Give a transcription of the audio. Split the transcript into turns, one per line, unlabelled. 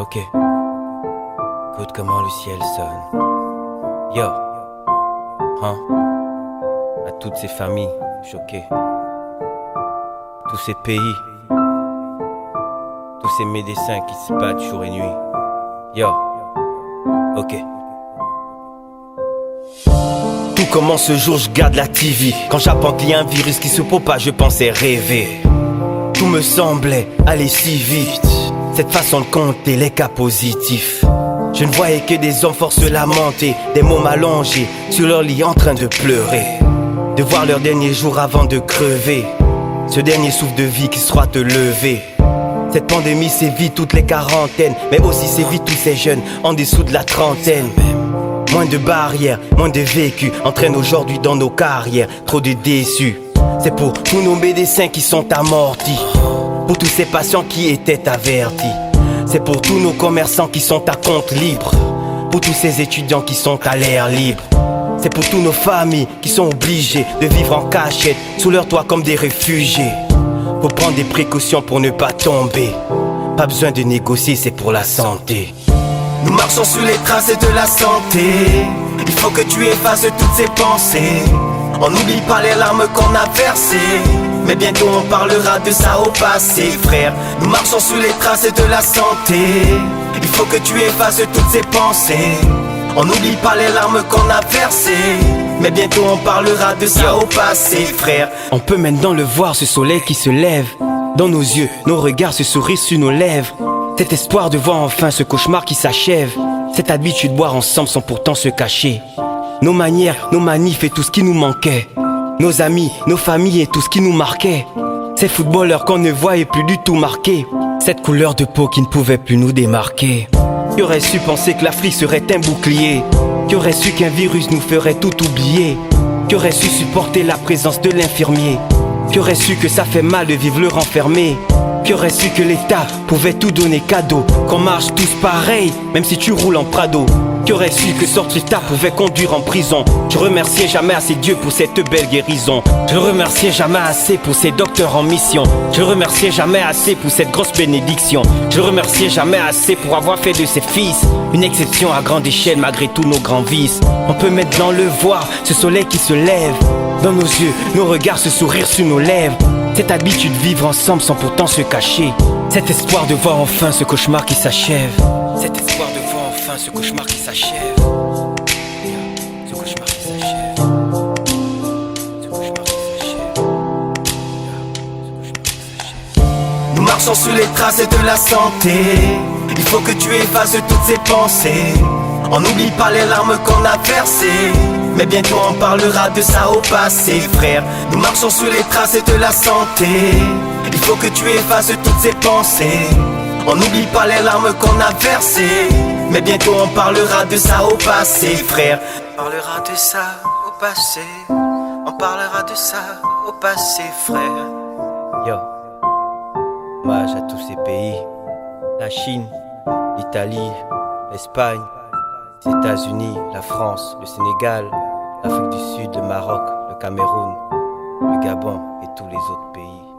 Ok, écoute comment le ciel sonne. Yo, hein, à toutes ces familles choquées, tous ces pays, tous ces médecins qui se battent jour et nuit. Yo, ok. Tout commence ce jour, je garde la TV. Quand j'apprends qu'il y a un virus qui se propage, je pensais rêver. Tout me semblait aller si vite. Cette façon de compter les cas positifs. Je ne voyais que des hommes forts se lamenter, des mômes allongés sur leur lit en train de pleurer, de voir leur dernier jour avant de crever, ce dernier souffle de vie qui sera te lever. Cette pandémie sévit toutes les quarantaines, mais aussi sévit tous ces jeunes en dessous de la trentaine. Moins de barrières, moins de vécus entraînent aujourd'hui dans nos carrières trop de déçus. C'est pour tous nos médecins qui sont amortis, pour tous ces patients qui étaient avertis. C'est pour tous nos commerçants qui sont à compte libre, pour tous ces étudiants qui sont à l'air libre. C'est pour tous nos familles qui sont obligées de vivre en cachette sous leur toit comme des réfugiés. Faut prendre des précautions pour ne pas tomber. Pas besoin de négocier, c'est pour la santé. Nous marchons sur les traces de la santé. Il faut que tu effaces toutes ces pensées. On n'oublie pas les larmes qu'on a versées, mais bientôt on parlera de ça au passé, frère. Nous marchons sur les traces de la santé. Il faut que tu effaces toutes ces pensées. On n'oublie pas les larmes qu'on a versées, mais bientôt on parlera de ça au passé, frère. On peut maintenant le voir, ce soleil qui se lève dans nos yeux, nos regards, ce sourire sur nos lèvres. Cet espoir de voir enfin ce cauchemar qui s'achève. Cette habitude de boire ensemble sans pourtant se cacher. Nos manières, nos manifs et tout ce qui nous manquait. Nos amis, nos familles et tout ce qui nous marquait. Ces footballeurs qu'on ne voyait plus du tout marquer. Cette couleur de peau qui ne pouvait plus nous démarquer. Qui aurait su penser que l'Afrique serait un bouclier? Qui aurait su qu'un virus nous ferait tout oublier? Qui aurait su supporter la présence de l'infirmier? Qui aurait su que ça fait mal de vivre le renfermé? Qui aurait su que l'État pouvait tout donner cadeau? Qu'on marche tous pareil, même si tu roules en Prado. Qui aurait su que sortir tard pouvait conduire en prison? Je remerciais jamais assez Dieu pour cette belle guérison. Je remerciais jamais assez pour ces docteurs en mission. Je remerciais jamais assez pour cette grosse bénédiction. Je remerciais jamais assez pour avoir fait de ses fils une exception à grande échelle malgré tous nos grands vices. On peut maintenant le voir, ce soleil qui se lève dans nos yeux, nos regards, ce sourire sur nos lèvres. Cette habitude de vivre ensemble sans pourtant se cacher. Cet espoir de voir enfin ce cauchemar qui s'achève. Cet espoir de voir enfin ce cauchemar qui s'achève. Ce cauchemar qui s'achève. Ce cauchemar qui s'achève. Ce cauchemar qui s'achève. Nous marchons sur les traces de la santé. Il faut que tu effaces toutes ces pensées. On n'oublie pas les larmes qu'on a versées, mais bientôt on parlera de ça au passé, frère. Nous marchons sur les traces de la santé. Il faut que tu effaces toutes ces pensées. On n'oublie pas les larmes qu'on a versées, mais bientôt on parlera de ça au passé, frère. On parlera de ça au passé. On parlera de ça au passé, frère. Yo, hommage à tous ces pays. La Chine, l'Italie, l'Espagne, les États-Unis, la France, le Sénégal, l'Afrique du Sud, le Maroc, le Cameroun, le Gabon et tous les autres pays.